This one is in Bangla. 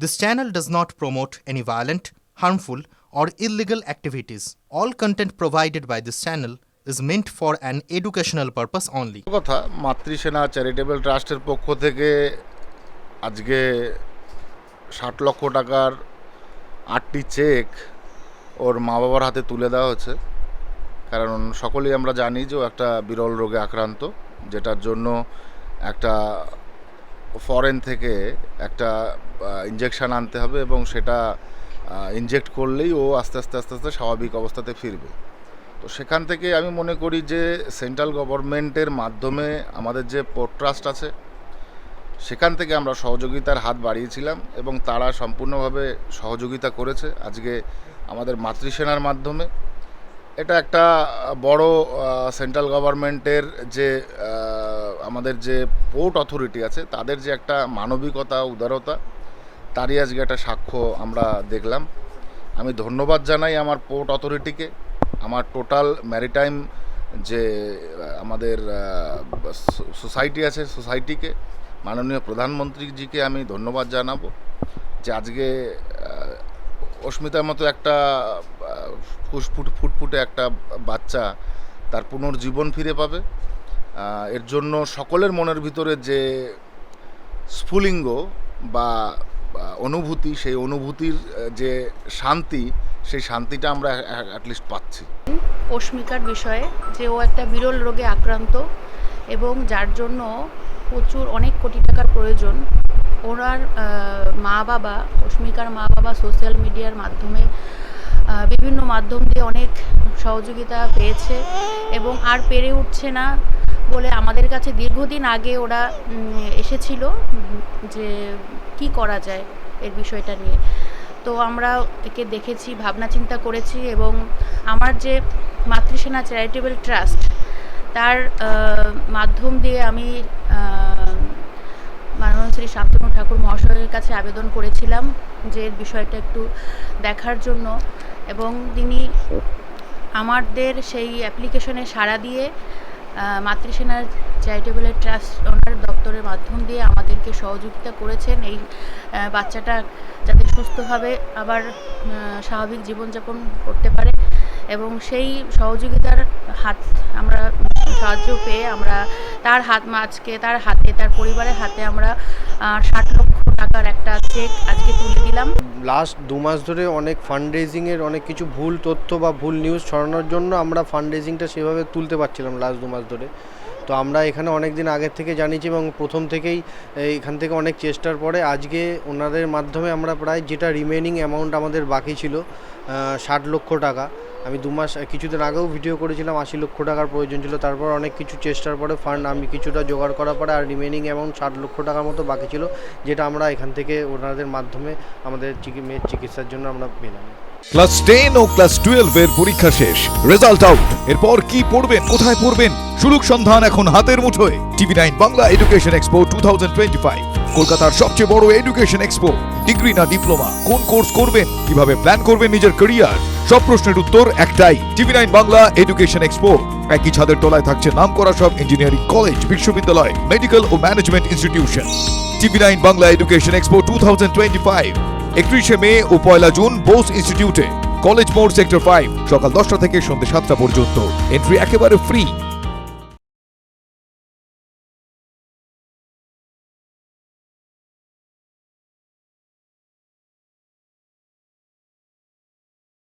This channel does not promote any violent, harmful, or illegal activities. All content provided by this channel is meant for an educational purpose only. কথা মাতৃসেনা চ্যারিটেবল ট্রাস্টের পক্ষ থেকে আজকে ৬০ লক্ষ টাকার ৮টি চেক ওর মা বাবার হাতে তুলে দেওয়া হচ্ছে। কারণ সকলেই আমরা জানি যে ও একটা বিরল রোগে আক্রান্ত, যেটার জন্য একটা ফরেন থেকে একটা ইনজেকশান আনতে হবে এবং সেটা ইনজেক্ট করলেই ও আস্তে আস্তে স্বাভাবিক অবস্থাতে ফিরবে। তো সেখান থেকে আমি মনে করি যে সেন্ট্রাল গভর্নমেন্টের মাধ্যমে আমাদের যে পোর্ট ট্রাস্ট আছে সেখান থেকে আমরা সহযোগিতার হাত বাড়িয়েছিলাম এবং তারা সম্পূর্ণভাবে সহযোগিতা করেছে। আজকে আমাদের মাতৃসেনার মাধ্যমে এটা একটা বড় সেন্ট্রাল গভর্নমেন্টের যে আমাদের যে পোর্ট অথরিটি আছে তাদের যে একটা মানবিকতা উদারতা, তারই আজকে একটা সাক্ষ্য আমরা দেখলাম। আমি ধন্যবাদ জানাই আমার পোর্ট অথরিটিকে, আমার টোটাল ম্যারিটাইম যে আমাদের সোসাইটি আছে সোসাইটিকে, মাননীয় প্রধানমন্ত্রীজিকে আমি ধন্যবাদ জানাবো যে আজকে অস্মিতার মতো একটা ফুটফুটে একটা বাচ্চা তার পুনর্জীবন ফিরে পাবে। এর জন্য সকলের মনের ভিতরে যে স্ফুলিঙ্গ বা অনুভূতি, সেই অনুভূতির যে শান্তি, সেই শান্তিটা আমরা অ্যাটলিস্ট পাচ্ছি। অস্মিকার বিষয়ে যে ও একটা বিরল রোগে আক্রান্ত এবং যার জন্য প্রচুর অনেক কোটি টাকার প্রয়োজন। ওনার মা বাবা, অস্মিকার মা বাবা সোশ্যাল মিডিয়ার মাধ্যমে বিভিন্ন মাধ্যম দিয়ে অনেক সহযোগিতা পেয়েছে এবং আর পেরে উঠছে না বলে আমাদের কাছে দীর্ঘদিন আগে ওরা এসেছিল যে কি করা যায় এর বিষয়টা নিয়ে। তো আমরা একে দেখেছি, ভাবনা চিন্তা করেছি এবং আমার যে মাতৃসেনা চ্যারিটেবল ট্রাস্ট তার মাধ্যম দিয়ে আমি মাননীয় শ্রী শান্তনু ঠাকুর মহাশয়ের কাছে আবেদন করেছিলাম যে এর বিষয়টা একটু দেখার জন্য, এবং তিনি আমাদের সেই অ্যাপ্লিকেশনে সাড়া দিয়ে মাতৃসেনা চ্যারিটেবল ট্রাস্ট ওনার দপ্তরের মাধ্যম দিয়ে আমাদেরকে সহযোগিতা করেছেন এই বাচ্চাটা যাতে সুস্থভাবে আবার স্বাভাবিক জীবনযাপন করতে পারে। এবং সেই সহযোগিতার হাত আমরা সাহায্য পেয়ে আমরা তার আজকে তার হাতে, তার পরিবারের হাতে আমরা ৬০ লক্ষ টাকার একটা চেক আজকে তুলে দিলাম। লাস্ট 2 মাস ধরে অনেক ফান্ড রেজিংয়ের অনেক কিছু ভুল তথ্য বা ভুল নিউজ ছড়ানোর জন্য আমরা ফান্ড রেজিংটা সেভাবে তুলতে পারছিলাম লাস্ট 2 মাস ধরে। তো আমরা এখানে অনেক দিন আগের থেকে জানিয়েছি এবং প্রথম থেকেই এখান থেকে অনেক চেষ্টার পরে আজকে ওনাদের মাধ্যমে আমরা প্রায় যেটা রিমেনিং অ্যামাউন্ট আমাদের বাকি ছিল ৬০ লক্ষ টাকা, আমি 2 মাস কিছুদিন আগেও ভিডিও করেছিলাম ৮০ লক্ষ টাকার প্রয়োজন ছিল। তারপর অনেক কিছু চেষ্টার পরে ফান্ড আমি কিছুটা জোগাড় করার পরে আর রিমেনিং অ্যামাউন্ট ৬০ লক্ষ টাকার মতো বাকি ছিল, যেটা আমরা এখান থেকে ওনাদের মাধ্যমে আমাদের মেয়ের চিকিৎসার জন্য আমরা পেলাম। ক্লাস 10 ও ক্লাস 12 এর পরীক্ষা শেষ, রেজাল্ট আউট। এরপর কি পড়বেন, কোথায় পড়বেন, সুযোগ সন্ধান এখন হাতের মুঠোয়। TV9 বাংলা এডুকেশন এক্সপো 2025, কলকাতার সবচেয়ে বড় এডুকেশন এক্সপো। ডিগ্রি না ডিপ্লোমা, কোন কোর্স করবেন, কিভাবে প্ল্যান করবেন নিজের ক্যারিয়ার, সব প্রশ্নের উত্তর একটাই। TV9 Bangla education expo. একই ছাদের তলায় থাকছে নামকরা সব ইঞ্জিনিয়ারিং কলেজ, বিশ্ববিদ্যালয়, মেডিকেল ও management institution. TV9 Bangla education expo 2025, 31শে মে ও 1 জুন বোস ইনস্টিটিউটে, কলেজ মোড়, সেক্টর 5, সকাল 10টা থেকে সন্ধ্যে 7টা পর্যন্ত। এন্ট্রি একেবারে ফ্রি।